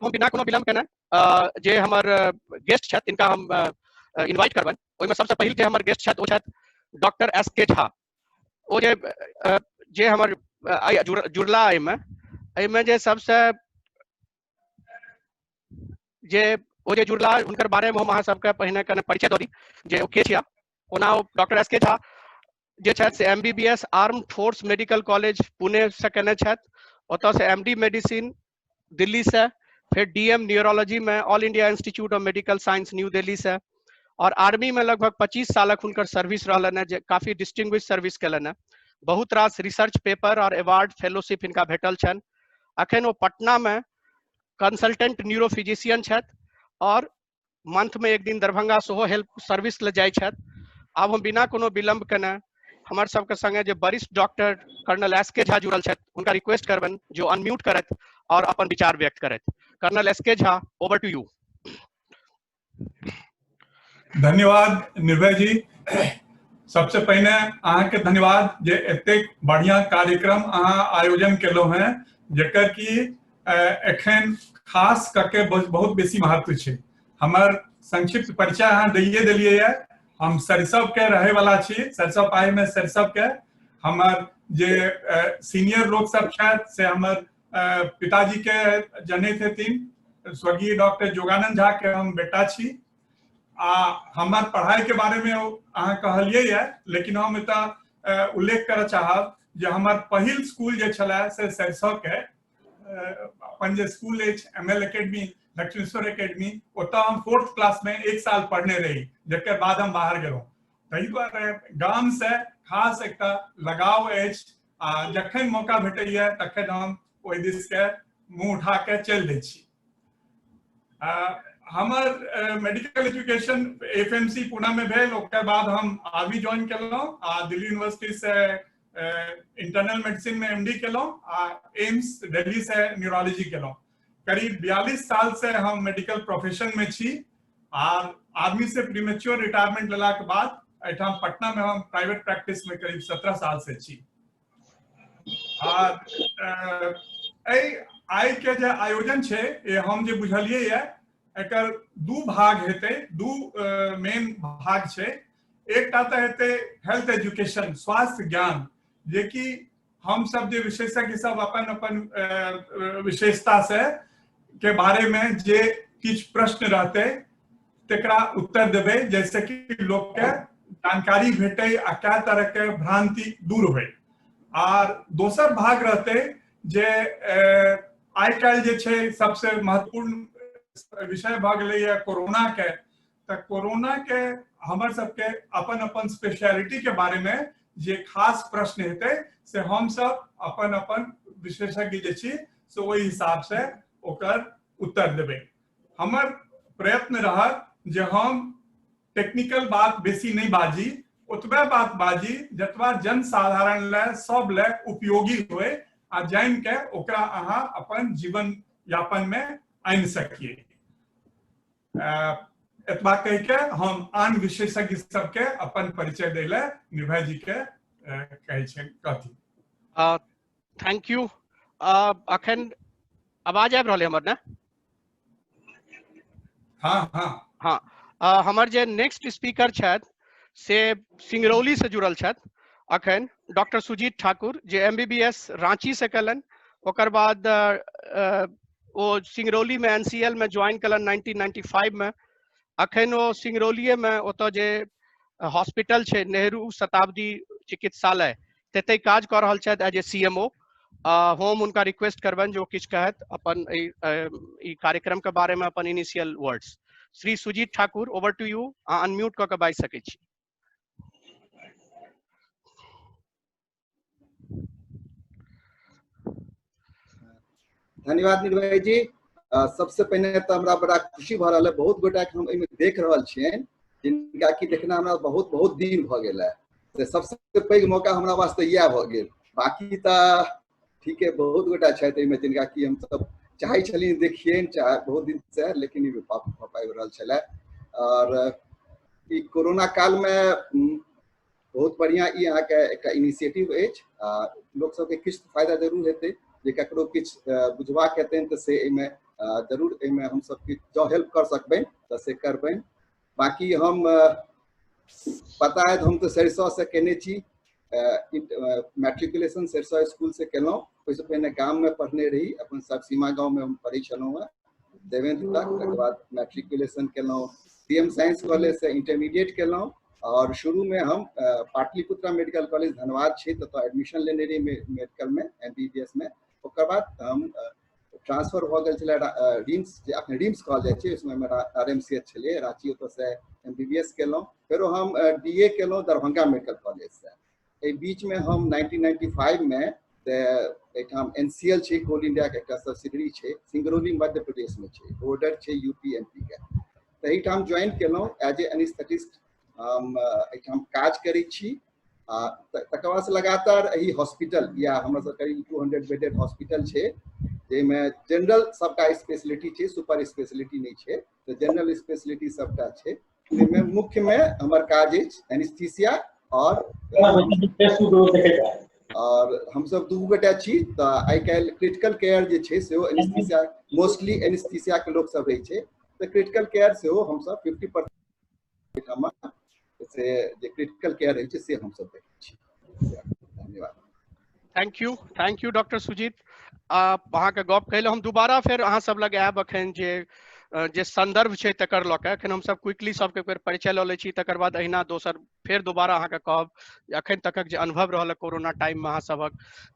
हम बिना कोनो विलंब केने जे हमर गेस्ट छथि तिनका हम इनवाइट करबनि। ओहिमे सबसे पहिल जे हमर गेस्ट छथि ओ छथि डॉक्टर एस के झा। ओ जे हमर जुड़ला एहिमे जे सबसे जे जुड़ला हुनकर बारेमे हम अहाँ सबके पहिने कने परिचय दऽ दी जे ओ के छिया। ओना डॉक्टर एस के झा जे छथि से MBBS armed force medical college Pune से केने छथि। ओतऽ से MD मेडिसिन दिल्ली से, फिर DM न्यूरोलॉजी में all India institute of medical science new Delhi से, और आर्मी में लगभग 25 सालक हुनकर सर्विस रहलन है, जे काफी डिस्टिंग्विश सर्विस केलन है। बहुत रास रिसर्च पेपर और अवार्ड फेलोशिप इनका भेटल छनि। अखन वो पटना में कंसल्टेंट न्यूरो फिजिशियन छथि और मंथ में एक दिन दरभंगा सेहो हेल्प सर्विस ले जाइ छथि। आब हम बिना कोनो विलंब केने हमर सबके संगे जे वरिष्ठ डॉक्टर कर्नल एस के झा जुड़ल छथि हुनका रिक्वेस्ट करबनि जो अनम्यूट करथि और अपन विचार व्यक्त करथि। कर्नल एस के झा, ओवर टू यू। धन्यवाद निर्भय जी। सबसे पहले अहाँ के धन्यवाद जे एतेक बढ़िया कार्यक्रम अहाँ आयोजन केलहुँ हैं, जेकर कि एखन खास करके बहुत बेसी महत्व छै। हमर संक्षिप्त परिचय अहाँ दैये देलियै है। हम सरिसब के रहे वाला छी, सरिसब पाही में सरिसब के। हमर जे सीनियर लोग सब छथि से हमर पिताजी के जनैत हेथिन, स्वर्गीय डॉक्टर जोगानंद झा के हम बेटा छी। हमार पढ़ाई के बारे में अहाँ कहलियै है, लेकिन हम एतऽ उल्लेख करऽ चाहब जे हमर पहिल स्कूल जे छलै से सरिसब के अपन जे स्कूल अछि ML एकेडमी, लक्ष्मेश्वर एकेडमी, ओतऽ हम 4th क्लास में 1 साल पढ़ने रही, जकर बाद हम बाहर गेलहुँ। ताहि दुआरे गाम से खास एकटा लगाव अछि आ जखन मौका भेटैया तखन हम ओहि दिस के मुँह उठा के चलि दै छी। हमर मेडिकल एजुकेशन FMC पुणे में भेल। ओकर बाद हम आर्मी ज्वाइन केलहुँ आ दिल्ली यूनिवर्सिटी से इंटरनल मेडिसिन में MD केलहुँ आ एम्स दिल्ली से न्यूरोलॉजी केलहुँ। करीब 42 साल से हम मेडिकल प्रोफेशन में छी और आर्मी से प्रीमेच्योर रिटायरमेंट लेला के बाद एठाम पटना में हम प्राइवेट प्रैक्टिस में करीब 17 साल से छी। और आई के जे आयोजन छै हम जे बुझलियै है, एकर 2 भाग हेतै, 2 मेन भाग छै। एकटा तऽ हेतै हेल्थ एजुकेशन, स्वास्थ्य ज्ञान, जे कि हम सब जे विशेषज्ञ सब अपन अपन विशेषता से के बारे में जे किछु प्रश्न रहतै तकरा उत्तर देबै, जैसे कि लोग के जानकारी भेटै आ क्या तरह के भ्रांति दूर होय। और दोसर भाग रहतै जे आइ काल्हि जे छै सबसे महत्वपूर्ण विषय भऽ गेलै है कोरोना के। तऽ कोरोना के हमर सबके अपन अपन स्पेशलिटी के बारे में जे खास प्रश्न हेतै से हम सब अपन अपन विशेषज्ञ जे छी से ओहि हिसाब से ओकर उत्तर देबै। हमर प्रयत्न रहत जे हम टेक्निकल बात बेसी नहीं बाजी, ओतबे बात बाजी जतबा जन साधारण ले सब ले उपयोगी होए आ जान के ओकरा अहाँ अपन जीवन यापन में आनि सकिए। एतबा कह के हम आन विशेषज्ञ सबके अपन परिचय दै ले निर्भय जी के कहती। Thank you. अखन आवाज आबि रहल है हमर ने? हाँ हाँ हाँ। हमर जे नेक्स्ट स्पीकर छथि से सिंगरौली से जुड़ल छथि। अखन डॉक्टर सुजीत ठाकुर जे MBBS रांची से कलन, ओकर बाद वो सिंगरौली में NCL में ज्वाइन कलन 1995 में। अखन वो सिंगरौलिये में ओतऽ जे हॉस्पिटल छै नेहरू शताब्दी चिकित्सालय तते काज कऽ रहल छथि एज ए CMO। हम उनका रिक्वेस्ट करबनि जो किछु कहत अपन ई कार्यक्रम के बारे में अपन initial words. Shri Sujit Thakur, over to you. Unmute कऽ के बाजि सकै छी। धन्यवाद निर्भय जी। सबसे पहले तो हमरा बड़ा खुशी भऽ रहल है, बहुत गोटा के हम एहिमे देख रहल छियनि जिनका कि देखना हमरा बहुत बहुत दिन भऽ गेल है। से सबसे पैघ मौका हमरा वास्ते इएह भऽ गेल। बाकी तऽ ठीक है, बहुत गोटा छथि एहिमे जिनका कि हम सब चाहे छलियै देखियनि चाहे बहुत दिन से, लेकिन ई पाबि रहल छलै। और ई कोरोना काल में बहुत बढ़िया ई अहाँके एकटा इनिशिएटिव अछि। लोक सबके किछु फायदा जरूर हेतै, जे ककरो किछ बुझबाक हेतनि तऽ से एहिमे जरूर एहिमे हम सब किछ जो हेल्प कर सकबै तऽ से करबै। बाकी हम पता है हम तो सरिसव से केने छी, मैट्रिकुलेशन सरिसव स्कूल से केलहुँ। ओहिसँ पहिने गाममे पढ़ने रही, अपन सब सीमा गाँवमे हम पढ़ै छलहुँ हेँ 7th तक। तकर बाद मैट्रिकुलेशन केलहुँ, CM साइंस कॉलेज से इंटरमीडिएट केलहुँ। और शुरू में हम पाटलिपुत्रा मेडिकल कॉलेज धनबाद छै ततऽ एडमिशन लेने रही मेडिकल में, MBBS में। ओकर बाद हम ट्रांसफर भऽ गेल छलै रिम्स, जे अखन रिम्स कहल जाइ छै, उसमें मेरा RMCH छलै रांची, ओतऽ से MBBS केलहुँ। फेरो हम DA केलहुँ दरभंगा मेडिकल कॉलेज से। एहि बीच में हम 1995 में एहिठाम NCL छै, कोल इंडिया के एकटा सब्सिडरी छै, सिंगरौली मध्य प्रदेश में छै, बॉर्डर छै UP MP के। तहीठाम ज्वाइन केलहुँ एज ए एनेस्थेटिस्ट। हम एहिठाम काज करै छी। तकर बाद से लगातार एही हॉस्पिटल या हमर सब करीब 200 बेडेड हॉस्पिटल छै, जाहिमे जनरल सबटा स्पेशलिटी छै, सुपर स्पेशलिटी नहीं छै, तो जनरल स्पेशलिटी सबटा छै। जाहिमे मुख्य में हमर काज अछि एनेस्थीसिया और हम सब दू गोटा छी। तऽ आइ काल्हि क्रिटिकल केयर जे छै सेहो एनेस्थीसिया, मोस्टली एनेस्थीसिया के लोग सब रहै छै, तऽ क्रिटिकल केयर सेहो हम सब 50% से जे क्रिटिकल केयर रहै छै से हम सब देखै छी। धन्यवाद। Thank you doctor Sujeet. अहाँके गप कहलहुँ, हम दोबारा फेर अहाँ सब लग आयब अखन जे संदर्भ छै तकर लऽ के। एखन हमसब क्विकली सबके एक बेर परिचय लऽ लै छी, तकर बाद अहिना दोसर फेर दोबारा अहाँके कहब अखन तकक जे अनुभव रहल कोरोना टाइम में अहाँ सबक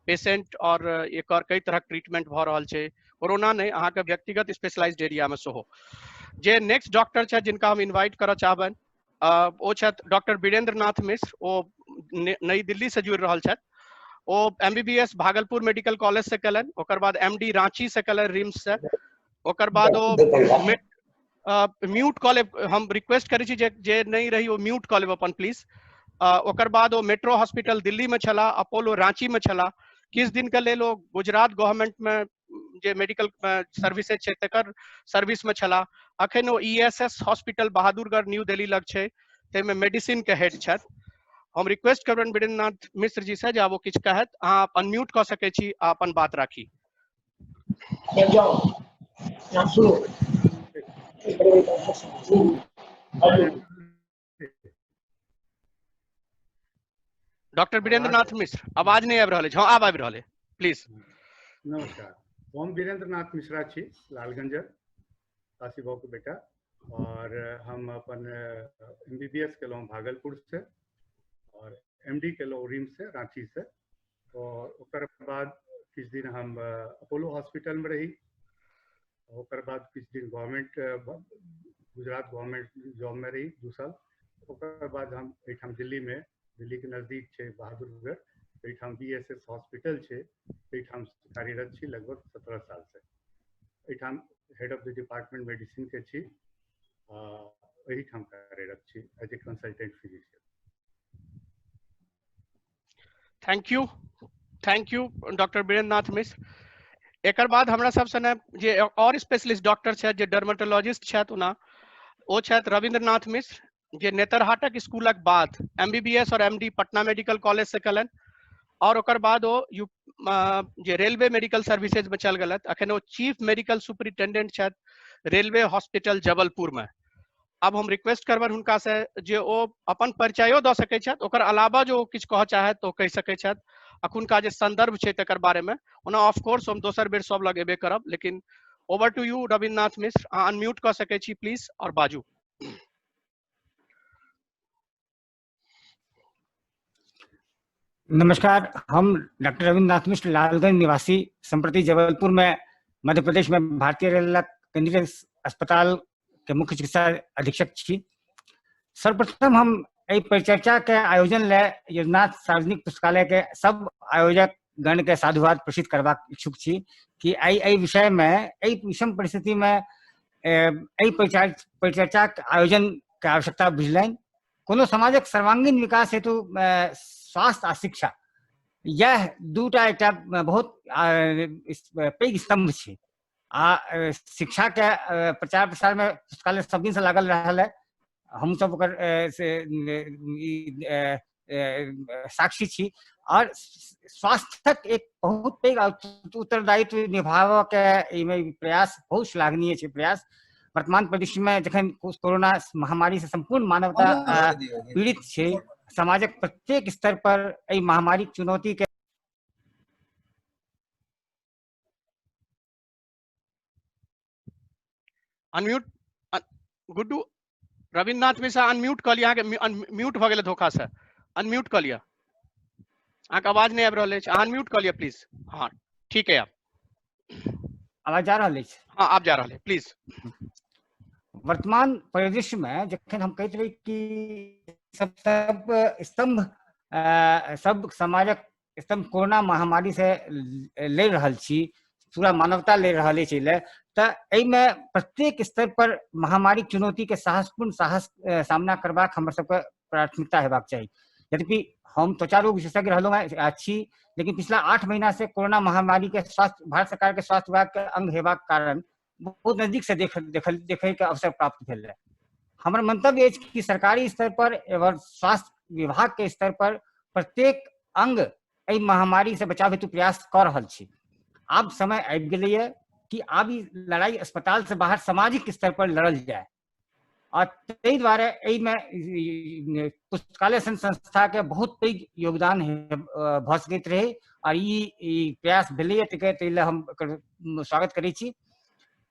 पेशेंट और एकर कई तरहक ट्रीटमेंट भऽ रहल छै, कोरोना नहीं अहाँके व्यक्तिगत स्पेशलाइज्ड एरिया में सेहो। जे नेक्स्ट डॉक्टर छथि जिनका हम इन्वाइट करऽ चाहबनि ओ छथि डॉक्टर वीरेंद्र नाथ मिश्र। ओ नई दिल्ली से जुड़ि रहल छथि। ओ MBBS भागलपुर मेडिकल कॉलेज से कलन, ओकर बाद MD रांची से कलन रिम्स से, ओकर बाद ओ म्यूट कऽ लेब, हम रिक्वेस्ट करै छी जे नहीं रही ओ म्यूट कऽ लेब अपन प्लीज। ओकर बाद ओ मेट्रो हॉस्पिटल दिल्ली में छला, अपोलो रांची में छला, किछु दिन के लेल ओ गुजरात गवर्नमेंट में जे मेडिकल सर्विसेज छै तकर सर्विस में छला। अखन ओ ESS hospital Bahadurgarh new Delhi लग छै, ताहिमे मेडिसिन के हेड छथि। हम रिक्वेस्ट करबनि वीरेंद्र नाथ मिश्र जी से जे आब ओ किछु कहत, अहाँ अनम्यूट कऽ सकै छी आ अपन बात राखी। डॉक्टर वीरेंद्र नाथ मिश्र, आवाज नहीं आबि रहल अछि। हाँ आब आबि रहल है, प्लीज। नमस्कार, हम वीरेंद्र नाथ मिश्रा छी, लालगंज काशी बाबू के बेटा। और हम अपन MBBS केलहुँ भागलपुर से और MD केलहुँ रिम्स से, रांची से। और ओकर बाद किछु दिन हम अपोलो हॉस्पिटल में रही। ओकर बाद किछु दिन गवर्नमेंट गुजरात गवर्नमेंट जॉब में रही 2 साल। ओकर बाद हम एहिठाम दिल्ली के नजदीक छै बहादुरगढ़, एहिठाम BSS हॉस्पिटल छै, एहिठाम कार्यरत छी लगभग 17 साल से। एहिठाम head of the department medicine के छी, एहिठाम कार्यरत छी as a consultant physician. Thank you doctor Virendra Nath Mishra. एकर बाद हमरा सब सने जे और स्पेशलिस्ट डॉक्टर छथि, जे डर्मेटोलॉजिस्ट छथि ओना, ओ छथि रविंद्र नाथ मिश्र, जे नेतरहाटक स्कूलक बाद MBBS और MD पटना मेडिकल कॉलेज से कलन। और ओकर बाद ओ जे रेलवे मेडिकल सर्विसेज में चल गेलथि। अखन ओ चीफ मेडिकल सुपरिटेंडेंट छथि रेलवे हॉस्पिटल जबलपुर में। अब हम रिक्वेस्ट करबनि हुनका से जे ओ अपन परिचयो दऽ सकैत छथि, ओकर अलावा जो किछु कहऽ चाहत तो कहि सकैत छथि, अखुनका जे संदर्भ छै तकर बारे में। ओना ऑफ कोर्स हम दोसर बेर सब लग एबे करब, लेकिन over to you Ravindra Nath Mishra, अहाँ अनम्यूट कऽ सकैत छी प्लीज और बाजू। नमस्कार, हम डॉक्टर रविंद्र नाथ मिश्र, लालगंज निवासी, संप्रति जबलपुर में मध्य प्रदेश में भारतीय रेल केंद्रीय अस्पताल के मुख्य चिकित्सा अधीक्षक छी। सर्वप्रथम हम एहि परिचर्चा के आयोजन ले योजनाथ सार्वजनिक पुस्तकालय के सब आयोजक गण के साधुवाद प्रसिद्ध करबाक इच्छुक छी कि एहि विषय में, एहि विषम परिस्थिति में एहि परिचर्चा के आयोजन के आवश्यकता बुझलनि। कोनो समाजक सर्वांगीण विकास हेतु स्वास्थ्य आ शिक्षा यह दूटा एकटा बहुत पैघ स्तंभ छै। आ शिक्षा के प्रचार प्रसार में पुस्तकालय सब दिन से लागल रहल है। हम सब ओकर साक्षी छी और स्वास्थ्यक एक बहुत पैघ उत्तरदायित्व निभाबऽ के प्रयास बहुत श्लाघनीय छै। प्रयास वर्तमान परिदृश्य में जखन कोरोना महामारी से संपूर्ण मानवता पीड़ित छै, समाजक प्रत्येक स्तर पर एहि महामारी चुनौती के अनम्यूट गुड्डू रविन्द्रनाथ मिश्रा अनम्यूट कऽ लिअ, अहाँके म्यूट भऽ गेलै धोखा से, अनम्यूट कऽ लिअ, अहाँके आवाज नहीं आबि रहल अछि, अनम्यूट कऽ लिअ प्लीज। हाँ ठीक है, आवाज जा रहल अछि? हाँ आप जा रहे प्लीज। वर्तमान परिदृश्य में जखन हम कहते रही कि सब स्तंभ सब समाजक स्तंभ कोरोना महामारी से लड़ रहल छी, पूरा मानवता लड़ रहल अछि, तऽ एहिमे प्रत्येक स्तर पर महामारी चुनौती के साहसपूर्ण सामना करबाक हमर सबके प्राथमिकता हेबाक चाही। यद्यपि हम त्वचा रोग विशेषज्ञ रहलहुँ छी, लेकिन पिछला 8 महीना से कोरोना महामारी के स्वास्थ्य भारत सरकार के स्वास्थ्य विभाग के अंग हेबाक कारण बहुत नजदीक से देखे के अवसर प्राप्त भेल है। हमार मंतव्य अछि कि सरकारी स्तर पर एवं स्वास्थ्य विभाग के स्तर पर प्रत्येक अंग एहि महामारी से बचाव हेतु प्रयास कर रहल छी। आब समय आबि गेलै है कि आब ई लड़ाई अस्पताल से बाहर सामाजिक स्तर पर लड़ल जाए, और ताहि दुआरे एहिमे पुस्तकालय संस्था के बहुत पैघ योगदान भऽ सकैत रहे, और ई प्रयास भेलैए, ताहि लेल हम स्वागत करै छी।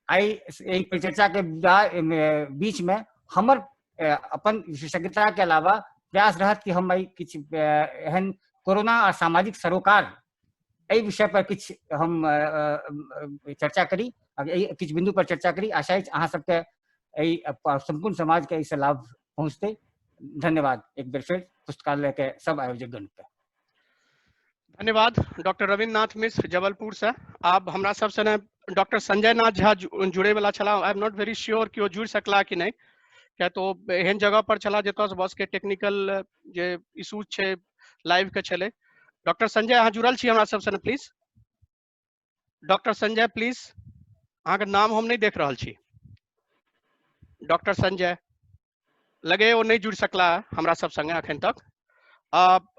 आई एहि परिचर्चा के बीच में हमर अपन विशेषज्ञता के अलावा प्रयास रहत कि हम किछु एहन कोरोना और सामाजिक सरोकार एहि विषय पर किछु हम चर्चा करी, किछु बिंदु पर चर्चा करी। आशा अछि अहाँ सबके संपूर्ण समाज के इससे लाभ पहुँचते। धन्यवाद एक बेर फिर पुस्तकालय के सब आयोजकगण के। धन्यवाद डॉक्टर रविन्द्रनाथ मिश्र जबलपुर से। आप हमरा सबसे ने डॉक्टर संजय नाथ झा जुड़े वाला छला, I am not very sure कि वो जुड़ सकला कि नहीं, क्या तो एहन जगह पर छला जतऽ से बस के टेक्निकल जे इशू छे लाइव के छले। डॉक्टर संजय अहाँ जुड़ल छी हमरा सबसे ने प्लीज? डॉक्टर संजय प्लीज, अहाँ के नाम हम नहीं देख रहल छी। डॉक्टर संजय लगे वो नहीं जुड़ सकला हमरा सब संगे अखन तक।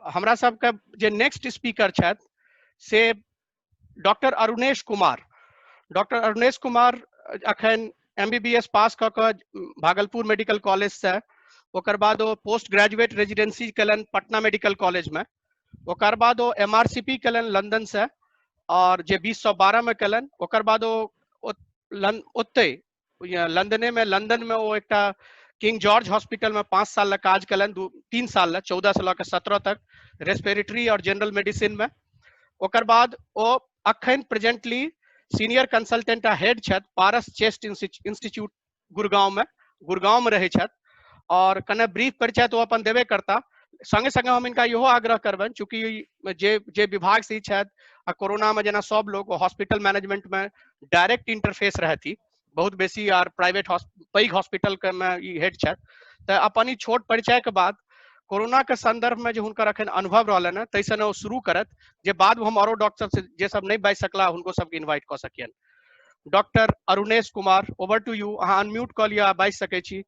हमरा सबके जे नेक्स्ट स्पीकर छथि से डॉक्टर अरुणेश कुमार। डॉक्टर अरुणेश कुमार अखन MBBS पास कऽ कऽ भागलपुर मेडिकल कॉलेज से, ओकर बाद वो post graduate residency kiln Patna medical college में, ओकर बाद वो MRCP कलन लंदन से, और जे 2012 में कलन, ओकर बाद वो ओते लंदन में वो एक किंग जॉर्ज हॉस्पिटल में 5 साल काज कलन, 3 साल 14 से लऽ 17 तक रेस्पिरेटरी और जनरल मेडिसिन में। ओकर बाद वो अखन प्रेजेंटली सीनियर कंसल्टेंट हेड छथि पारस चेस्ट इंस्टीट्यूट गुड़गांव में रहे छथि, और कने ब्रीफ परिचय तो अपन देबे करता। संगे संगे हम इनका इहो आग्रह करबनि, चूंकि जे विभाग से छथि आ कोरोना में जेना सब लोग हॉस्पिटल मैनेजमेंट में डायरेक्ट इंटरफेस रहती बहुत बेसी, और प्राइवेट पैघ हॉस्पिटल के में ई हेड छथि, तो अपन ई छोट परिचय के बाद कोरोना के संदर्भ में जो हुनकर अखन अनुभव रहलन है तैसे ने वो शुरू करत, जे बाद हम औरो डॉक्टर से जे सब नहीं बाजि सकला हुनको सबके इन्वाइट कऽ सकियन। Doctor Arunesh Kumar, over to you. अहाँ अनम्यूट कऽ लिअ, बाजि सकै छी।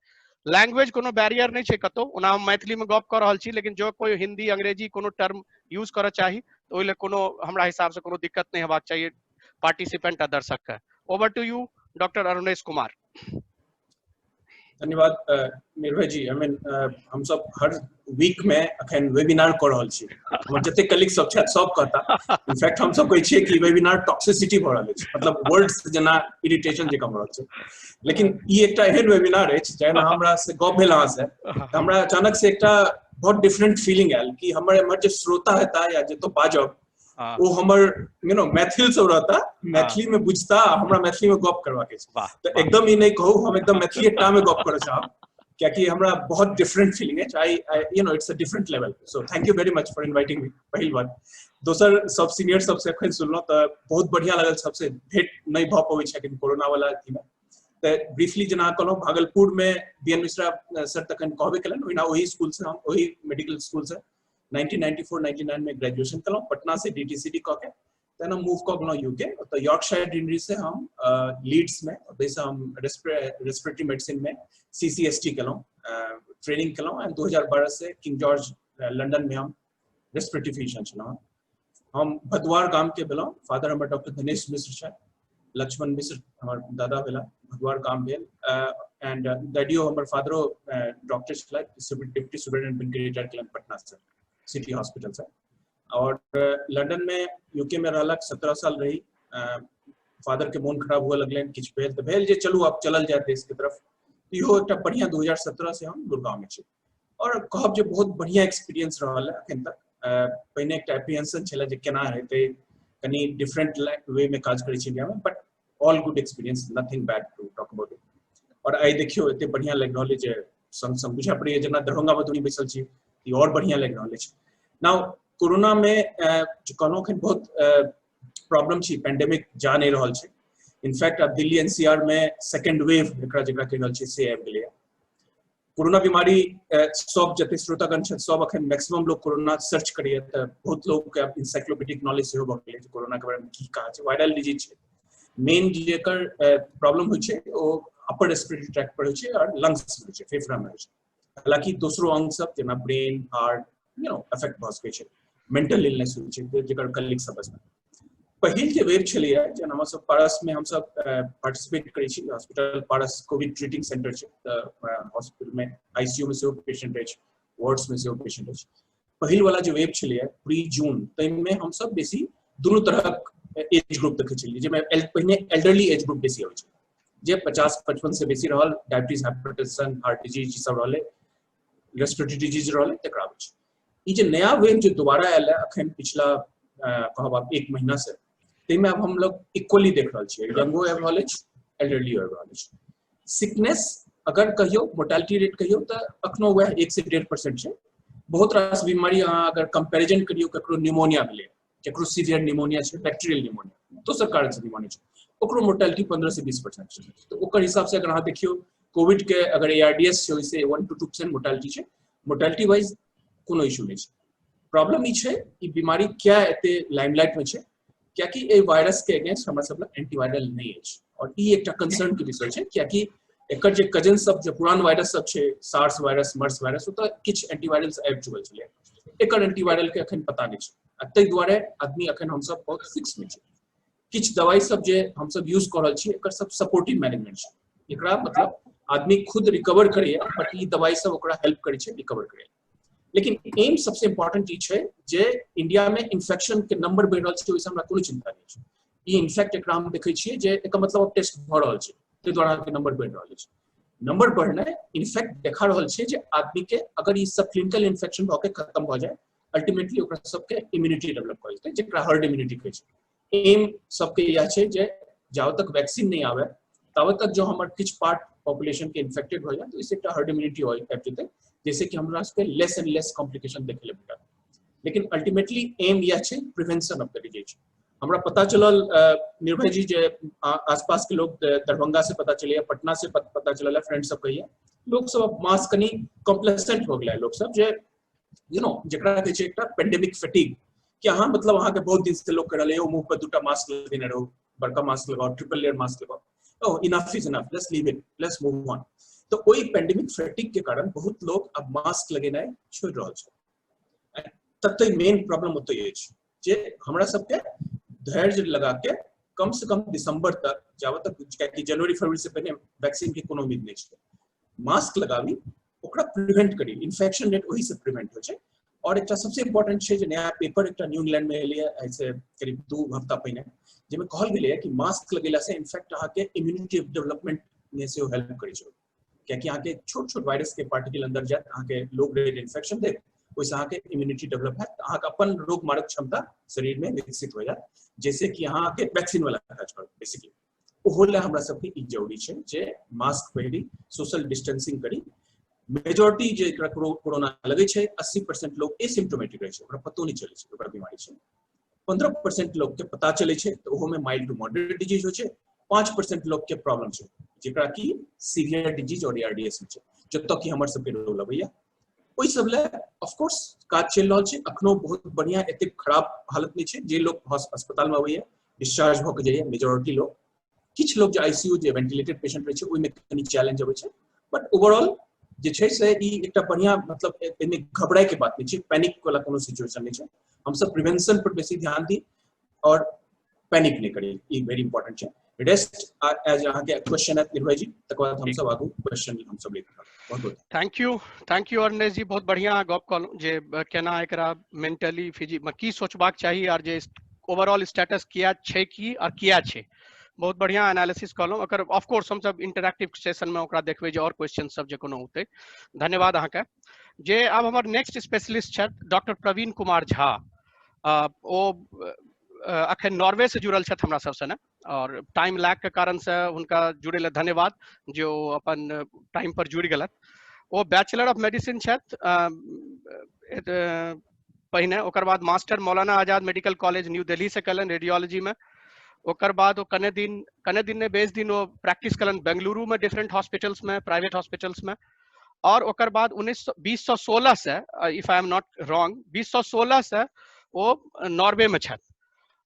लैंग्वेज कोनो बैरियर नहीं छै कतौ, ओना हम मैथिली में गप कऽ रहल छी, लेकिन जो कोई हिंदी अंग्रेजी कोनो टर्म यूज करऽ चाही तो ओइ ले कोनो हमरा हिसाब से कोनो दिक्कत नहीं हेबाक चाहिए पार्टिसिपेंट आ दर्शक के। Over to you doctor Arunesh Kumar. धन्यवाद निर्भय जी। हम सब हर वीक में अखन वेबिनार कर रहल छी, हमर जते कलीग सब छै सब कहता। इनफैक्ट हम सब कहै छियै कि वेबिनार टॉक्सिसिटी भ रहल छै, मतलब वर्ड्स जेना इरिटेशन जे कम रहल छै, लेकिन ई एकटा एहन वेबिनार अछि जेना हमरा से गप भेल अहाँ से, हमरा अचानक से एकटा बहुत डिफरेंट फीलिंग आयल कि हमर जे श्रोता हेता या जे तो बाजब वो हमर मैथिल सब रहता, मैथिली में बुझता, हमरा मैथिली में गप करवा के छै। तो एकदम ही नहीं कहू, हम एकदम मैथिली टा में गप करऽ चाहब, क्योंकि हमरा बहुत डिफरेंट फीलिंग है। I it's a different level. So thank you very much for inviting me, पहिल बात। दोसर सब सीनियर सबसे अखन सुनलहुँ तो बहुत बढ़िया लागल, सबसे भेंट नहीं भऽ पबै छै लेकिन कोरोना वाला अथी में। तो ब्रीफली जेना कहलहुँ भागलपुर में BN मिश्रा सर तखन कहबे केलन, ओहिना ओही स्कूल से हम ओही मेडिकल स्कूल से 1994-99 में ग्रेजुएशन कलहुँ, पटना से DTCD कऽ के then हम मूव कऽ गेलहुँ UK, तो यॉर्कशायर डिनरी से हम लीड्स में, जैसे हम रेस्पिरेटरी मेडिसिन में CCST कलहुँ, ट्रेनिंग कलहुँ, एंड 2012 से किंग जॉर्ज लंदन में हम रेस्पिरेटरी फिजिशियन छलहुँ। हम भदवार गाम के भेलहुँ। फादर हमर डॉक्टर दिनेश मिश्र छै, लक्ष्मण मिश्र हमर दादा भेला, भदवार गाम भेल। एंड डैडियो हमर फादरो डॉक्टर छलथि, डिप्टी सुपरिटेंडेंट रिटायर्ड केलनि पटना से, सिटी हॉस्पिटल से। और लंदन में यूके में रहलक, 17 साल रही। फादर के मोन खराब हुए लगलन, किछु भेल तऽ भेल जे चलू अब चलल जाए देश के तरफ। इहो एकटा बढ़िया 2017 से हम गुड़गांव में छी और कहब जे बहुत बढ़िया एक्सपीरियंस रहल है अखन तक। पहिने एकटा एप्रीहेंशन छलै जे केना हेतै, कनी डिफरेंट वे में काज करै छी इंडिया में, but all good experience, nothing bad to talk about it. और आई देखियो एते बढ़िया लागि रहल है जे संग संग बुझा पड़ैए जेना दरभंगा मधुबनी बैसल छी, ई और बढ़िया लागि रहल है। नाउ कोरोना में जो कहलहुँ अखन बहुत प्रॉब्लम छी, पेंडेमिक जा नहीं रहल छै। इनफैक्ट अब दिल्ली एनसीआर में सेकेंड वेव एकरा जेकरा कहि रहल छी से आबि गेलै। कोरोना बीमारी सब जते श्रोतागण छथि सब अखन मैक्सिमम लोग कोरोना सर्च करैए, तऽ बहुत लोग के इंसाइक्लोपीडिक नॉलेज सेहो भऽ गेलै कोरोना के बारे में की कहा छै। वायरल डिजीज छै, मेन जेकर प्रॉब्लम होइ छै ओ अपर रेस्पिरेटरी ट्रैक्ट पर होइ छै और लंग्स में होइ छै, फेफड़ा में होइ छै। हालांकि दोसरो अंग सब जेना ब्रेन, हार्ट अफेक्ट भऽ सकै छै, मेंटल इलनेस होइ छै जेकर कलिक सब बचना। पहिल जे वेव छलैए जे हम सब पारस में हम सब पार्टिसिपेट करै छी, हॉस्पिटल पारस कोविड ट्रीटिंग सेंटर छै, हॉस्पिटल में आईसीयू में सेहो पेशेंट अछि, वार्ड्स में सेहो पेशेंट अछि। पहिल वाला जो वेव छलैए प्री जून, ताहिमे हम सब बेसी दुनू तरहक एज ग्रुप देखै छलियै, जेमे पहिने एल्डरली एज ग्रुप बेसी होइ छै, जे 50-55 से बेसी रहल, डायबिटीज, हाइपरटेंशन, हार्ट डिजीज सब रहलै, रेस्पिरेटरी डिजीज रहलै, तकरा होइ छै। ई जे नया वेव जो दोबारा आयल है अखन पिछला कहब आप 1 महीना से, ताहिमे अब हम लोग इक्वली देख रहल छियै, यंगो आबि रहल अछि, एल्डरली आबि रहल अछि। सिकनेस अगर कहियो, मोर्टेलिटी रेट कहियो तऽ अखनो वह 1 से 1.5% छै। बहुत रास बीमारी अहाँ अगर कंपैरिजन करियो, ककरो न्यूमोनिया भेलै, ककरो सीवियर न्यूमोनिया छै, बैक्टीरियल न्यूमोनिया, दोसर कारण से न्यूमोनिया छै, ओकरो मोर्टेलिटी 15 से 20% छै। तो ओकर हिसाब से अगर अहाँ देखियो कोविड के अगर ARDS छै ओइसे 1 to 2% मोर्टेलिटी छै, मोर्टेलिटी वाइज कोनो इशू नहीं छै। प्रॉब्लम ई छै ई बीमारी क्या एते लाइमलाइट में छै, कियाकि ए वायरस के अगेंस्ट हमरा सब एंटीवायरल नहीं अछि, और ई एकटा कंसर्न के विषय छै, कियाकि एकर जे कजन सब जे पुरान वायरस सब छै, सार्स वायरस, मर्स वायरस, ओ तऽ किछ एंटीवायरल्स आबि चुकल छलै, एकर एंटीवायरल के अखन पता नहीं छै, ताहि दुआरे आदमी अखन हम सब बहुत फिक्स में छै। किछ दवाई सब जे हम सब यूज कर रहल छी एकर सब सपोर्टिव मैनेजमेंट छै, एकरा मतलब आदमी खुद रिकवर करैए, बट ई दवाई सब ओकरा हेल्प करै छै रिकवर करैए। लेकिन एम सबसे इम्पोर्टेंट ई छै जे इंडिया में इन्फेक्शन के नंबर बढ़ि रहल छै, ओइसे हमरा कोनो चिंता नहीं छै। ई इनफैक्ट एकरा हम देखै छियै जे एकर मतलब अब टेस्ट भऽ रहल छै, ताहि दुआरे के नंबर बढ़ि रहल छै। नंबर बढ़नाइ इनफैक्ट देखा रहल छै जे आदमी के अगर ई सब क्लिनिकल इन्फेक्शन भऽ के खत्म भऽ जाए, अल्टीमेटली ओकरा सबके इम्यूनिटी डेवलप कऽ जेतै, जेकरा हर्ड इम्यूनिटी कहै छै। एम सबके यह छै जे जाब तक वैक्सीन नहीं आवे तब तक जो हमर किछ पार्ट पॉपुलेशन के इन्फेक्टेड हो जाए, तो इससे हर्ड इम्यूनिटी आबि जेतै, जैसे कि हमरा सबके लेस एंड लेस कॉम्प्लिकेशन देखे ले भेटत। लेकिन अल्टीमेटली एम यह छै प्रिवेंशन ऑफ द डिजीज। हमरा पता चलल निर्भय जी जे आसपास के लोग दरभंगा से पता चले, पटना से पता चलल, फ्रेंड सब कहिए लोग सब अब मास्क कनी कॉम्प्लेसेंट हो गया, लोग सब जे जेकरा कहै छै एकटा पेंडेमिक फैटिग, कि अहाँ मतलब अहाँ के बहुत दिन से लोग कह रहले मुंह पर 2टा मास्क लगेने रहो, बड़का मास्क लगाओ, ट्रिपल लेयर मास्क लगाओ, oh enough is enough, let's leave it, let's move on. तो ओई पेंडेमिक फैटिग के कारण बहुत लोग अब मास्क लगेनाइ छोड़ि रहल छै। ततै मेन प्रॉब्लम ओतै अछि जे हमरा सबके धैर्य लगा के कम से कम दिसंबर तक, जाबत तक कि जनवरी फरवरी से पहले वैक्सीन के कोनो उम्मीद नहीं छै, मास्क लगाबी, ओकरा प्रिवेंट करी, इन्फेक्शन रेट वही से प्रिवेंट हो छै। और एक सबसे इम्पोर्टेंट छै जे नया पेपर एक न्यू इंग्लैंड में एलिए ऐसे करीब 2 हफ्ता पहिने, जेमे कहल गेलै कि मास्क लगेला से इनफैक्ट अहाँ के इम्यूनिटी डेवलपमेंट में से हेल्प करै छै, कियाकि अहाँ के छोट छोट वायरस के पार्टिकल अंदर जाए, अहाँ के लो ग्रेड इन्फेक्शन दे, ओइसे अहाँ के इम्यूनिटी डेवलप है, अहाँ के अपन रोग मारक क्षमता शरीर में विकसित हो जाए, जैसे कि अहाँ के वैक्सीन वाला काज करत बेसिकली। ओहो ले हमरा सबके ई जरूरी छै जे मास्क पहिरी, सोशल डिस्टेंसिंग करी। मेजॉरिटी जे कोरोना लगे छै 80% लोग एसिम्प्टोमेटिक रहे छै, ओकरा पतो नहीं चले छै ओकरा बीमारी छै। 15% लोग के पता चले छै तो ओहो में माइल्ड टू मॉडरेट डिजीज हो छै, 5% लोग के प्रॉब्लम छै जेकरा कि सीवियर डिजीज और ARDS में छै, जतऽ कि हमर सबके रोल अबैया। ओइ सब ले ऑफ कोर्स काज चलि रहल छै, अखनो बहुत बढ़िया एते खराब हालत नहीं छै। जे लोग अस्पताल में अबैया डिस्चार्ज भ के जाइए मेजॉरिटी लोग, किछ लोग जे आईसीयू जे वेंटिलेटेड पेशेंट रहे छै ओइ में कनी चैलेंज अबै छै, बट ओवरऑल जे छै से ई एकटा बढ़िया मतलब एमे घबराए के बात नहीं छै, पैनिक वाला कोनो सिचुएशन नहीं छै। हम सब प्रिवेंशन पर बेसी ध्यान दी और पैनिक नहीं करी, ई वेरी इंपॉर्टेंट छै। रेस्ट एज अहाँ के क्वेश्चन है निर्भय जी, तक बाद हम सब आगू क्वेश्चन हम सब लेकर बहुत बहुत थैंक यू अरनेश जी, बहुत बढ़िया गप कहलहुँ जे केना एकरा मेंटली की सोचबाक चाही और जे ओवरऑल स्टेटस किया छै की और किया छै, बहुत बढ़िया एनालिसिस कहलहुँ। अगर ऑफ कोर्स हम सब इंटरैक्टिव सेशन में ओकरा देखबै जे और क्वेश्चन सब जे कोनो होतै। धन्यवाद अहाँ के। जे अब हमर नेक्स्ट स्पेशलिस्ट छथि डॉक्टर प्रवीण कुमार झा, ओ अखन नॉर्वे से जुड़ल छथि हमरा सबसे ने, और टाइम लैग के कारण से हुनका जुड़े ले धन्यवाद जो अपन टाइम पर जुड़ गेलथि। ओ बैचलर ऑफ मेडिसिन छथि पहिने, ओकर बाद master Maulana Azad medical college new Delhi से कलन रेडियोलॉजी में। ओकर बाद वो कने दिन ने 20 दिन वो प्रैक्टिस कलन बेंगलुरु में डिफरेंट हॉस्पिटल्स में, प्राइवेट हॉस्पिटल्स में। और ओकर बाद 2016 से, if I am not wrong, 2016 से वो नॉर्वे में छथि।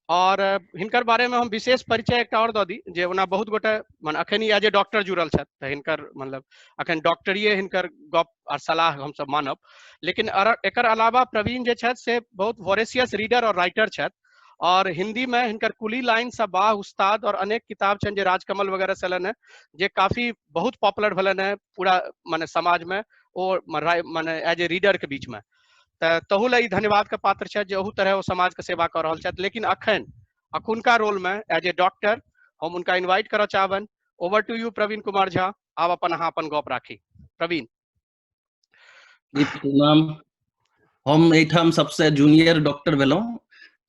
और हिनकर बारे में हम विशेष परिचय एक और दऽ दी जे ओना बहुत गोटे माने अखन एज ए डॉक्टर जुड़ल छथि, तऽ हिनकर मतलब अखन डॉक्टरिए हिनकर गप और सलाह हम सब मानब। लेकिन एकर अलावा प्रवीण जे छथि से बहुत वॉरेसियस रीडर और राइटर छथि, और हिंदी में हिनकर कुली लाइन सा बाह उस्ताद और अनेक किताब छनि जे राजकमल वगैरह से अयलनि हैं, जे काफी बहुत पॉपुलर भेलनि हैं पूरा माने समाज में और माने एज ए रीडर के बीच में। तहु ला धन्यवाद के पात्र छथि जे ओहू तरह वो समाज के सेवा कर रहल छथि। लेकिन अखुनका रोल में एज ए डॉक्टर हम उनका इनवाइट करऽ चाहबनि। Over to you Praveen Kumar Jha, आब अपन गप राखी। प्रवीण जी प्रणाम। हम एठाम सबसे जूनियर डॉक्टर भेलहुँ,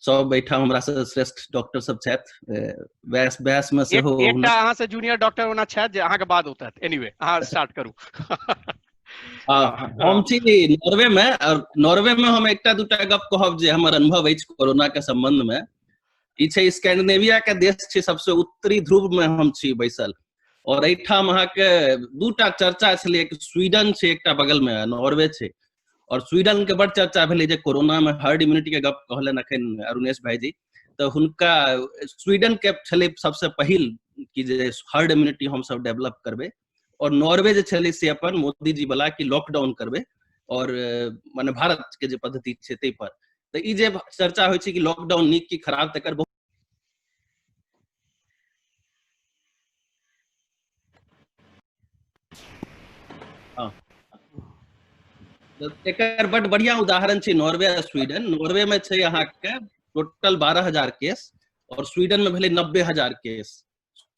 सब एठाम हमरा से श्रेष्ठ डॉक्टर सब छथि। व्यास में से हो एकटा अहाँ से जूनियर डॉक्टर ओना छथि जे अहाँ के बाद होतै। एनीवे अहाँ स्टार्ट करू। हम छी नॉर्वे में, और नॉर्वे में हम एकटा दूटा गप कहब जे हमर अनुभव अछि कोरोना के संबंध में। ई छै स्कैंडिनेविया के देश छै, सबसे उत्तरी ध्रुव में हम छी बैसल, और एठाम अहाँ के दूटा चर्चा छलै, एक स्वीडन छै एकटा बगल में, नॉर्वे छै। और स्वीडन के बड़ चर्चा भेलै जे कोरोना में हर्ड इम्यूनिटी के गप कहलन अखन अरुणेश भाईजी, तो हुनका स्वीडन के छलै सबसे पहिल कि जे हर्ड इम्यूनिटी हम सब डेवलप करबै, और नॉर्वे जे छलै से अपन मोदी जी वाला कि लॉकडाउन करबै, और माने भारत के जे पद्धति छै तै पर। तो ई जे चर्चा होइ छै कि लॉकडाउन नीक की खराब, तकर बहुत एकर बड़ बढ़िया उदाहरण छै नॉर्वे और स्वीडन। नॉर्वे में छै अहाँ के टोटल 12,000 केस, और स्वीडन में भेलै 90,000 केस।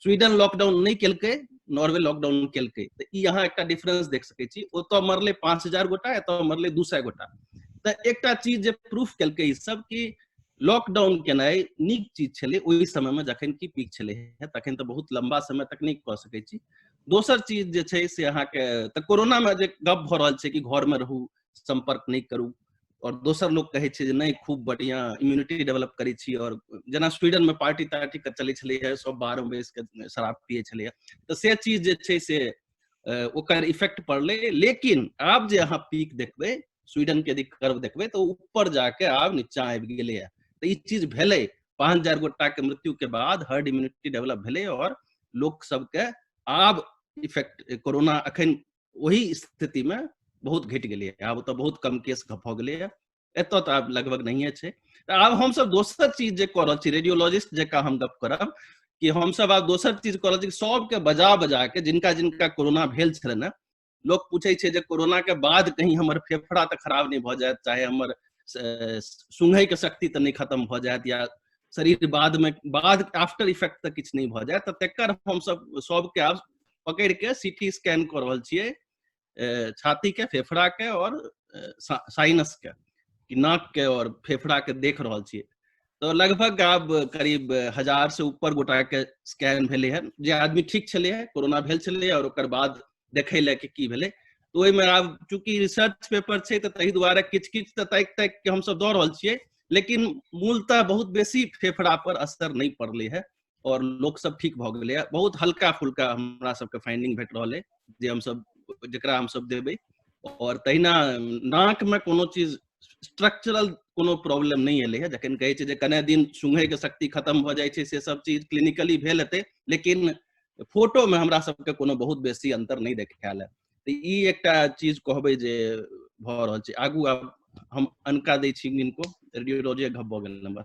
स्वीडन लॉकडाउन नहीं केलकै, नॉर्वे लॉकडाउन केलकै। तो ई अहाँ एकटा डिफरेंस देख सकै छी। ओतऽ मरलै 5,000 गोटा, एतऽ मरलै 200 गोटा। तो एकटा चीज जे प्रूफ केलकै ई सब कि लॉकडाउन केनाइ नीक चीज छलै ओहि समय में जखन कि पीक छलै है, तखन तो बहुत लंबा समय तक नहीं कऽ सकै छी। दोसर चीज जे छै से अहाँ के तऽ कोरोना में जे गप भऽ रहल छै कि घर में रहू, संपर्क नहीं करू, और दोसर लोग कहै छै जे नहीं खूब बढ़िया इम्यूनिटी डेवलप करै छी, और जेना स्वीडन में पार्टी तार्टी के चलै छलै है, सब बाहर में बैस के शराब पियै छलै है, तो से चीज जे छै से ओकर इफेक्ट पड़लै। लेकिन आब जे अहाँ पीक देखबै, स्वीडन के यदि कर्व देखबै तो ऊपर जाके आब नीचा आबि गेलै है। तो ई चीज भेलै 5,000 गोटा के मृत्यु के बाद हर्ड इम्यूनिटी डेवलप भेलै, और लोक सबके आब इफेक्ट कोरोना अखन वही स्थिति में बहुत घटि गेलै है। आब तो बहुत कम केस भऽ गेलै है, एतऽ तो आब लगभग नहिए छै। आब हम सब दोसर चीज जे कऽ रहल छी, रेडियोलॉजिस्ट जकाँ हम गप करब कि हम सब आब दोसर चीज कऽ रहल छी, सबके बजा के जिनका जिनका कोरोना भेल छलनि हैं, लोग पूछे छै जे कोरोना के बाद कहीं हमर फेफड़ा तो खराब नहीं भऽ जायत, चाहे हमर सूंघै के शक्ति तो नहीं खत्म भऽ जायत, या शरीर बाद आफ्टर इफेक्ट तो किछु नहीं भऽ जायत। तकर हम सब सबके आब पकड़ के सीटी स्कैन कर रहल छियै, छाती के, फेफड़ा के और साइनस के, कि नाक के और फेफड़ा के देख रहल छियै। तो लगभग आब करीब 1,000 से ऊपर गोटा के स्कैन भेलै है, जे आदमी ठीक छलै है, कोरोना भेल छलै, और ओकर बाद देखै ले कि भेलै। तो ओहिमे आब चूंकि रिसर्च पेपर छै तऽ ताहि दुआरे किछु किछु तऽ ताकि के हम सब दऽ रहल छियै, लेकिन मूलतः बहुत बेसी फेफड़ा पर असर नहीं पड़लै है, और लोग सब ठीक भऽ गेलै है। बहुत हल्का फुल्का हमरा सबके फाइंडिंग भेट रहल है जे हम सब जेकरा हम सब देबै। और तहिना नाक में कोनो चीज स्ट्रक्चरल कोनो प्रॉब्लम नहीं एलै है, जखन कहै छै जे कने दिन सूंघै के शक्ति खत्म भऽ जाइ छै, से सब चीज क्लिनिकली भेल हेतै, लेकिन फोटो में हमरा सबके कोनो बहुत बेसी अंतर नहीं देखायल है। तो ई एकटा चीज कहबै जे भ रहल छै। आगू आब हम अनका दै छी इनको रेडियोलॉजी गप भ गेल नंबर।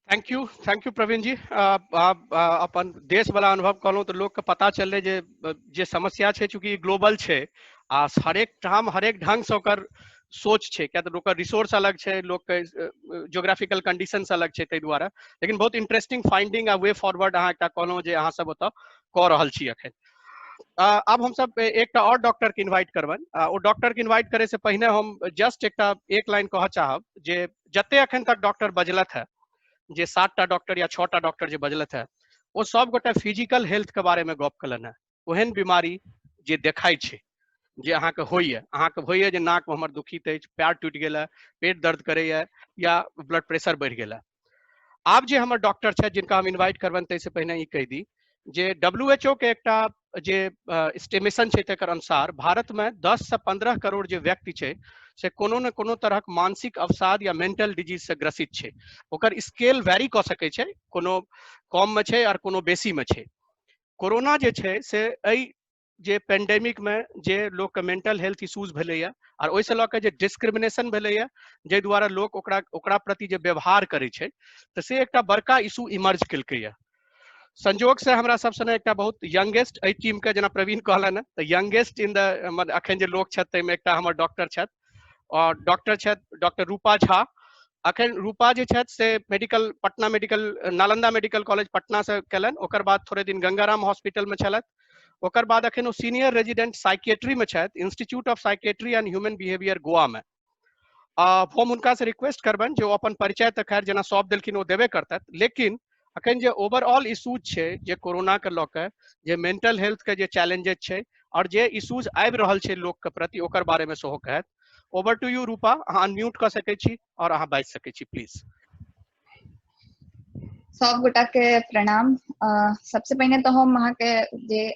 थैंक यू प्रवीण जी। आप अपन देश वाला अनुभव कहलहुँ तो लोग के पता चलले जे समस्या छै, चूंकि ग्लोबल छै आ हरेक ठाम हरेक ढंग से ओकर सोच छै, क्या तो लोग रिसोर्स अलग छै, लोग के ज्योग्राफिकल कंडीशंस अलग छै, ताहि दुआरे। लेकिन बहुत इंटरेस्टिंग फाइंडिंग आ वे फॉरवर्ड अहाँ एकटा कहलहुँ जे अहाँ सब ओतऽ कऽ रहल छी अखन। अब हम सब एकटा और डॉक्टर के इनवाइट करबन। ओ डॉक्टर के इनवाइट करे से पहिने हम जस्ट एक लाइन कह चाहब जे जते अखन तक डॉक्टर बजलत है, जे 7टा डॉक्टर या 6टा डॉक्टर जे बजलत है, वो सब गोटे फिजिकल हेल्थ के बारे में गप कलन है। ओहन बीमारी जे देखाई छै, जे अहाँके होइए जे नाक में हमर दुखित अछि, पैर टूटि गेल है, पेट दर्द करैए या ब्लड प्रेशर बढ़ि गेल है। आब जे हमर डॉक्टर छै जिनका हम इनवाइट करबन, ताहिसँ पहिने ई कहि दी जे WHO के एकटा जे एस्टिमेशन छै तकर अनुसार भारत में 10 से 15 करोड़ जे व्यक्ति छै से कोनो न कोनो तरहक मानसिक अवसाद या मेंटल डिजीज से ग्रसित छै। ओकर स्केल वेरी कऽ सकै छै, कोनो कम में छै और कोनो बेसी में छै। कोरोना जे छै से एहि जे पेंडेमिक में जे लोग के मेंटल हेल्थ इश्यूज भेलैया और ओहिसँ लऽ के जे डिस्क्रिमिनेशन भेलैया, जाहि दुआरे लोग ओकरा प्रति जे व्यवहार करै छै, तऽ से एकटा बड़का इशू इमर्ज केलकैया। संजोग से हमरा सब सने एकटा बहुत यंगेस्ट एहि टीम के जेना प्रवीण कहलन है, तऽ यंगेस्ट इन द अखन जे लोग छथि ताहिमे एकटा हमर डॉक्टर छथि, और डॉक्टर छथि डॉक्टर रूपा झा। अखन रूपा जे छथि से नालंदा मेडिकल कॉलेज पटना से केलन, ओकर बाद थोड़े दिन गंगाराम हॉस्पिटल में छलथि, ओकर बाद अखन वो सीनियर रेजिडेंट साइकेट्री में छथि, institute of psychiatry and human behaviour Goa में। हम हुनका से रिक्वेस्ट करबन जे ओ अपन परिचय तऽ खैर जेना सौंप देलखिन ओ देबे करतथि, लेकिन अखन जे ओवरऑल इशूज छै जे कोरोना के लऽ के, जे मेंटल हेल्थ के जे चैलेंजेस छै और जे इशूज आबि रहल छै लोक के प्रति, ओकर बारे में सेहो कहत। ओवर टू यू रूपा, अहाँ अनम्यूट कऽ सकै छी और अहाँ बाजि सकै छी, प्लीज। सब गोटा के प्रणाम। सबसे पहले तो हम अहाँ के जे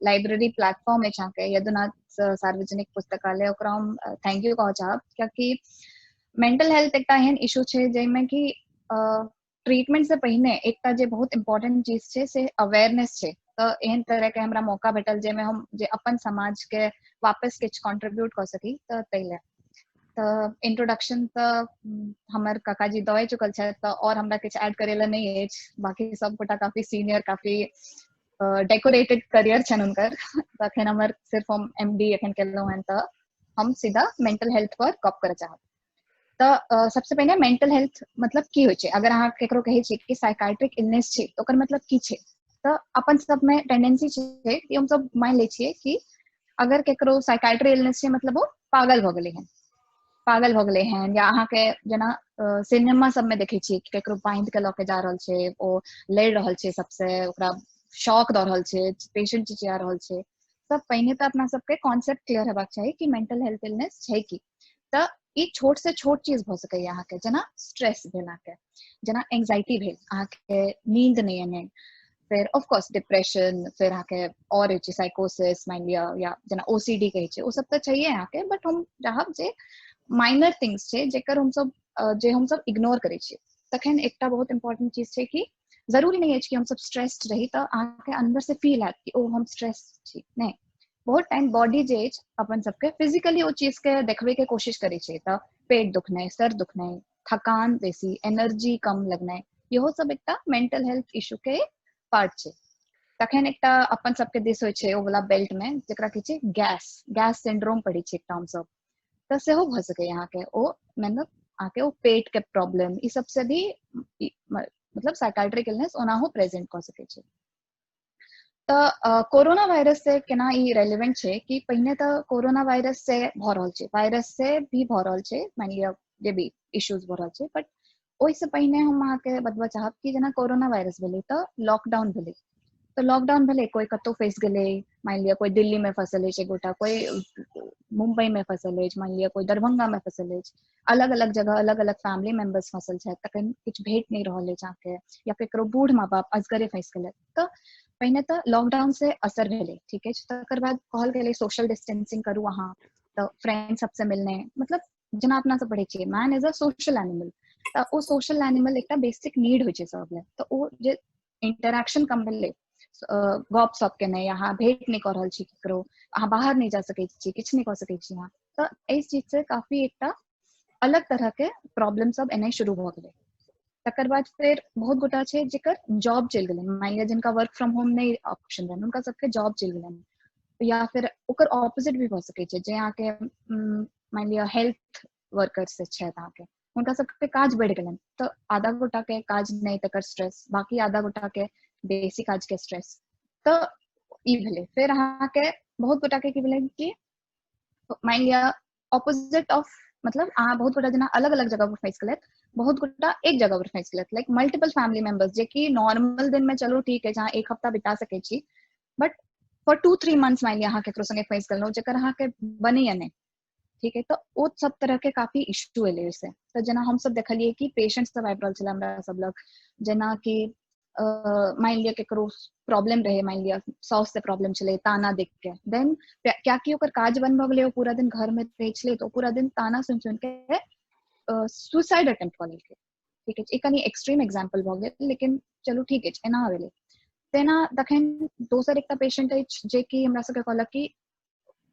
लाइब्रेरी प्लेटफॉर्म है के यदुनाथ सार्वजनिक पुस्तकालय, ओकरा हम थैंक यू कह चाहब, क्योंकि मेंटल हेल्थ एकटा एहन इशू छै जाहिमे कि ट्रीटमेंट से पहिने एकटा जे बहुत इम्पोर्टेंट चीज छै से अवेयरनेस छै। तो एहन तरह के हमरा मौका भेटल जेमे हम जे अपन समाज के वापस किछ कंट्रीब्यूट कर सकी, तो तैले तो इंट्रोडक्शन तो हमर काकाजी दए चुकल छै, तो और हमरा किछ ऐड करेला नहीं है। बाकी सब गोटा काफी सीनियर, काफी डेकोरेटेड करियर छन उनकर। तखन हमर सिर्फ हम MD एखन केलौ हन, तो हम सीधा मेंटल हेल्थ पर गप करे चाहब। तो सबसे पहले मेंटल हेल्थ मतलब की होय छै। अगर अहाँ केकरो कहै छी कि साइकाइट्रिक इलनेस छै, तो ओकर मतलब की छै? तो अपन सब में टेंडेंसी छै कि हम सब मान ले छिए कि अगर केकरो साइकाइट्रिक इलनेस छै मतलब वो पागल भ गेलै हन, या अहाँ के जेना सिनेमा सब में देखे छिए कि केकरो बांध के लके जा रहल छै, ओ लड़ रहल छै सबसे, ओकरा शॉक द रहल छै, पेशेंट चिचिया रहल छै। सब पहिने तो अपना सबके कॉन्सेप्ट क्लियर हेबाक चाही कि मेंटल हेल्थ इलनेस छै कि। तो ई छोट से छोट चीज भ सकै अहाँ के, जेना स्ट्रेस भेल, अहाँ के जेना एंजाइटी भेल, अहाँ के नींद नहीं एने, फिर ऑफ कोर्स डिप्रेशन, फिर अहाँ के और साइकोसिस मान लिया, या जेना OCD कहे छै, ओ सब तो चाहिए अहाँ के। बट हम चाहब जे माइनर थिंग्स छै जेकर हम सब इग्नोर करे छिए। तखन एकटा बहुत इंपॉर्टेंट चीज छै कि जरूरी नहीं है कि हम सब स्ट्रेस्ड रही तो अहाँ के अंदर से फील हैत कि ओ हम स्ट्रेस छी, नहीं। बहुत टाइम बॉडी जे अपन सबके फिजिकली वो चीज के देखबे के कोशिश करे छै, तो पेट दुखनाइ, सर दुखनाइ, थकान बेसी, एनर्जी कम लगनाइ, इहो सब एकटा मेंटल हेल्थ इशू के पार्ट छै। तखन एकटा अपन सबके दिस होय छै ओ वाला बेल्ट में, जेकरा कहै छै गैस सिंड्रोम पढ़ी छै एकटा हम सब, तो सेहो भ सकै अहाँ के ओ मतलब अहाँ के ओ पेट के प्रॉब्लम, ई सब से भी मतलब साइकाइट्रिक इलनेस ओनाहो प्रेजेंट क सकै छै। तो कोरोना वायरस से केना ई रेलेवेंट छै कि पहिने तो कोरोना वायरस से भ रहल छै, वायरस से भी भ रहल छै, मान लिया जे भी इश्यूज भ रहल छै। बट ओहि से पहिने हम अहाँ के बतबा चाहब कि जेना कोरोना वायरस भेलै तो लॉकडाउन भेलै, तो लॉकडाउन भेलै, कोई कतौ फंस गेलै, मान लिया कोई दिल्ली में फंसल है गोटा, कोई मुंबई में फंसल है, मान लिया कोई दरभंगा में फंसल है, अलग अलग जगह अलग अलग फैमिली मेंबर्स फंसल छै, तखन किछ भेट नहीं रहल है जाके, या केकरो बूढ़ माँ बाप असगरे फंस गेलै। तो पहिने तो लॉकडाउन से असर भेलै, ठीक है। तकर बाद कहल गेलै सोशल डिस्टेंसिंग करू अहाँ, तो फ्रेंड सबसे मिलने, मतलब जेना अपना सब पढ़े छिए man is a social animal, तो ओ सोशल एनिमल एकटा बेसिक नीड होय छै सब ले। तो ओ जे इंटरेक्शन कम भेलै, गप सप के नहीं यहाँ भेंट नहीं कर रहल छी ककरो, अहाँ बाहर नहीं जा सकै छी, किछ नहीं कर सकै छी यहाँ। तो इस चीज से काफी एकटा अलग तरह के प्रॉब्लम सब एनाइ शुरू भ गेलै। तकर बाद फिर बहुत गोटा छै जेकर जॉब चल गेलै, मान लिया जिनका वर्क फ्रॉम होम नहीं ऑप्शन रहन, उनका सबके जॉब चल गेलन, या फिर ओकर ऑपोजिट भी भ सकै छै, जे यहाँ के मान लिया हेल्थ वर्कर से छै अहाँ के, उनका सबके काज बढ़ गेलन, तो आधा गोटा के काज नहीं तकर स्ट्रेस, बाकी आधा गोटा के बेसी काज के स्ट्रेस। तो ई भेलै। फिर अहाँ के बहुत गोटा के की भेलै कि मान लिया ऑपोजिट ऑफ, मतलब अहाँ बहुत गोटा जेना अलग अलग जगह पर फंस गेलैथ, बहुत गोटा एक जगह पर फंस गेलैथ, लाइक मल्टीपल फैमिली मेंबर्स, जे कि नॉर्मल दिन में चलो ठीक है जहाँ एक हफ्ता बिता सकै छी, बट फॉर 2-3 मंथ्स मान लिया अहाँ केकरो संगे फंस गेलौ जेकर अहाँ के बनैया नहीं, ठीक है। तो ओ सब तरह के काफी इश्यू एलै ओइसे। तो जेना हम सब देखलिए कि पेशेंट सब आबि रहल छलै हमरा सब लग, जेना कि मान लिया केकरो प्रॉब्लम रहे, मान लिया साउस से प्रॉब्लम चले ताना देख के, देन क्या कि ओकर काज बंद भ गेलै, ओ पूरा दिन घर में रहै छलै, तो पूरा दिन ताना सुन सुन के सुसाइड अटेम्प्ट क लेलकै, ठीक है। एक कनी एक्सट्रीम एग्जांपल भ गेल, लेकिन चलो ठीक है, एना भेलै। तेना तखन दोसर एकटा पेशेंट अछि जे कि हमरा सबके कहलक कि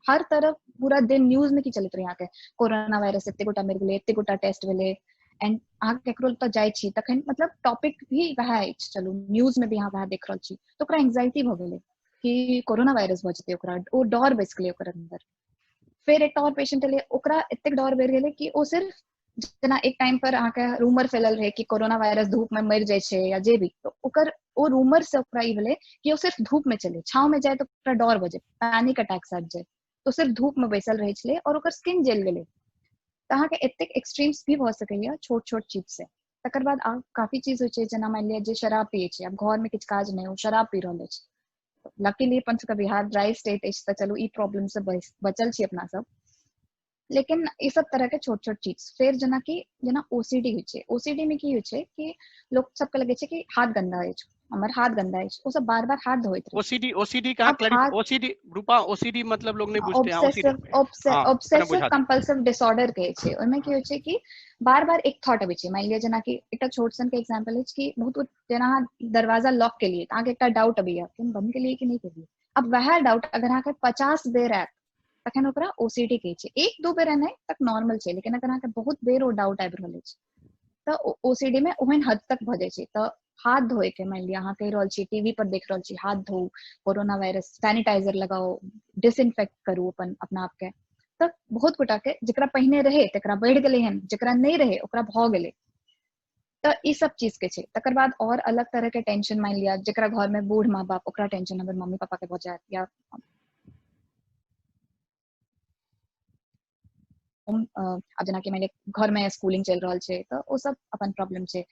हर तरफ पूरा दिन न्यूज में की चलत रहे, यहाँ के कोरोना वायरस एते गोटा मरि गेलै, एते गोटा टेस्ट भेलै, एंड अहाँ केकरो तो जाय छी तखन मतलब टॉपिक भी वह अछि, चलू न्यूज में भी अहाँ वह देख रहल छी, तो ओकरा एंजाइटी भ गेलै कि कोरोना वायरस भ जेतै, ओकरा ओ डर बैस गेलै ओकर अंदर। फिर एकटा और पेशेंट एलै, ओकरा एतेक डर बढ़ि गेलै कि ओ सिर्फ जेना एक टाइम पर अहाँ के रूमर फैलल रहे कि कोरोना वायरस धूप में मरि जाय छै या जे भी, तो ओकर ओ रूमर से ओकरा ई भेलै कि ओ सिर्फ धूप में चले, छाव में जाए तो ओकरा डर बजे, पैनिक अटैक आबि जाए, तो सिर्फ धूप में बैसल रहे छलै और ओकर स्किन जल गेलै। तो अहाँ के एतेक एक्सट्रीम्स भी भ सकैया छोट छोट चीज से। तकर बाद काफी चीज होइ छै, जेना मान लिया जे शराब पियै छै, अब घर में किछु काज नहीं, ओ शराब पी रहल अछि, लकीली अपन सबके बिहार ड्राई स्टेट अछि, तो चलू ई प्रॉब्लम से बचल छी अपना सब। लेकिन ई सब तरह के छोट छोट चीज। फिर जेना कि जेना ओसीडी होइ छै, ओसीडी में की होइ छै कि लोग सबके लगे छै कि हाथ गंदा अछि, हमर हाथ गंदा अछि, ओ सब बार बार हाथ धोइत रहे। ओसीडी कहाँ ओसीडी रूपा, ओसीडी मतलब लोग नहीं बुझते हैं, ऑब्सेसिव कंपल्सिव डिसऑर्डर कहे छै। ओइमे की होइ छै कि बार बार एक थॉट अबै छै, मान लिया जेना कि एकटा छोट सन के एग्जांपल अछि कि बहुत जेना अहाँ दरवाजा लॉक के लिए त अहाँ के एकटा डाउट अबैया कि हम बंद के लिए कि नहीं केलिए, अब वह डाउट अगर अहाँ के 50 बेर आएत तखन ओकरा ओसीडी कहे छै। 1-2 बेर एनाइ तक नॉर्मल छै, लेकिन अगर अहाँ के बहुत बेर ओ डाउट आबि रहल अछि त ओसीडी में ओहन हद तक भ जाय छै। त हाथ धोए के, मान लिया अहाँ कहि रहल छी टीवी पर देख रहल छी, हाथ धो, कोरोना वायरस सैनिटाइजर लगाओ, डिसइंफेक्ट करू अपना आप के। तब बहुत गोटा के जेकरा पहिने रहे तकरा बढ़ि गेलै हन, जेकरा नहीं रहे ओकरा भ गेलै। तो ई सब चीज के छै। तकर बाद और अलग तरह के टेंशन, मान लिया जेकरा घर में बूढ़ माँ बाप, ओकरा टेंशन अगर मम्मी पापा के भ जायत, या अब जेना कि मान लिया घर में स्कूलिंग चल रहल छै, तो ओ सब अपन प्रॉब्लम छै।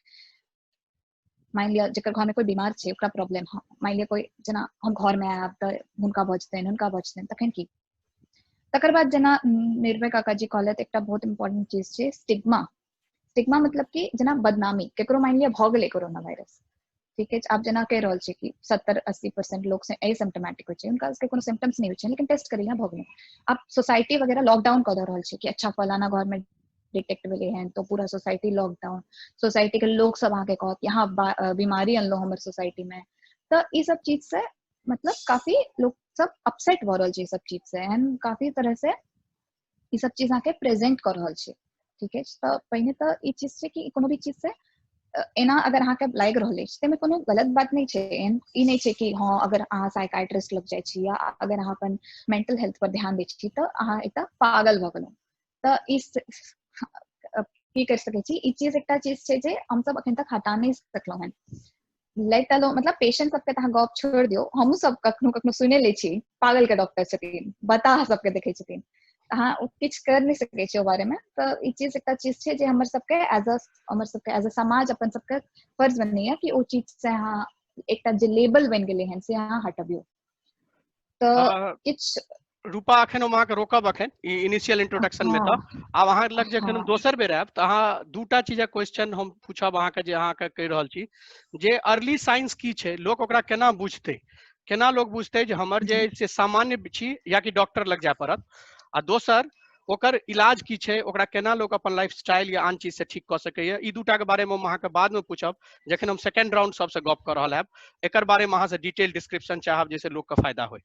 मान लिया जेकर घर में कोई बीमार छै ओकरा प्रॉब्लम, मान लिया कोई जेना हम घर में आयब त हुनका बचतनि तखन की। तकर बाद जेना निर्भय काका जी कहलत, एकटा बहुत इंपॉर्टेंट चीज छै स्टिग्मा। स्टिग्मा मतलब कि जेना बदनामी, केकरो मान लिया भ गेलै कोरोना वायरस, ठीक है, आप जेना कह रहल छी कि 70-80% लोग से एसिम्प्टोमेटिक होइ छै, उनका उसके कोनो सिम्टम्स नहीं होइ छै, लेकिन टेस्ट करेला भ गेलै। आप सोसाइटी वगैरह लॉकडाउन कर दे रहल छै कि अच्छा फलाना घर में डिटेक्ट भेलै हन, तो पूरा सोसाइटी लॉकडाउन, सोसाइटी के लोग सब आके कहत यहाँ बीमारी अनलो हमर सोसाइटी में। तो ई सब चीज से मतलब काफी लोग सब अपसेट भ रहल छै ई सब चीज से, एंड काफी तरह से ई सब चीज आके प्रेजेंट कर रहल छै, ठीक है। तो पहिने तो ई चीज छै कि कोनो भी चीज से एना अगर अहाँ के लागि रहल अछि तैमे कोनो गलत बात नहीं छै। ई नहीं छै कि हाँ अगर अहाँ साइकाइट्रिस्ट लग जाइ छी, या अगर अहाँ अपन मेंटल हेल्थ पर ध्यान दै छी तो अहाँ एकटा पागल भ गेलौ। तो इस की कर सकै छी, ई चीज एकटा चीज छै जे हम सब अखन तक हटा नहीं सकलौ हन। लाइक तलो मतलब पेशेंट सबके त अहाँ गप छोड़ दियौ, हमहू सब कखनो कखनो सुने ले छी पागल के डॉक्टर छथिन, बता सबके देखे छथिन, अहाँ किछ कर नहीं सकै छी ओ बारे में। तो ई चीज एकटा चीज छै जे हमर सबके एज अ समाज अपन सबके फर्ज बनैया कि ओ चीज से अहाँ एकटा जे लेबल बन गेलै हन से अहाँ हटबियौ। तो किछ रूपा अखन हम अहाँके रोकब, अखन इनिशियल इंट्रोडक्शन में। तो आब अहाँ लग जखन हम दोसर बेर आयब तो अहाँ दूटा चीजक क्वेश्चन हम पूछब अहाँके, जे अहाँके कहि रहल छी जे अर्ली साइंस की छै, लोक ओकरा केना बुझतै, केना लोग बुझतै जे हमर जे से सामान्य छी या कि डॉक्टर लग जाय पड़त। आ दोसर ओकर इलाज की छै, ओकरा केना लोग अपन लाइफस्टाइल या आन चीज से ठीक क सकैया, ई दूटा के बारे में हम अहाँ के बाद में पूछब जखन हम सेकंड राउंड सबसे गप कर रहल हैब। एकर बारे में अहाँ से डिटेल डिस्क्रिप्शन चाहब जैसे लोग के फायदा होय।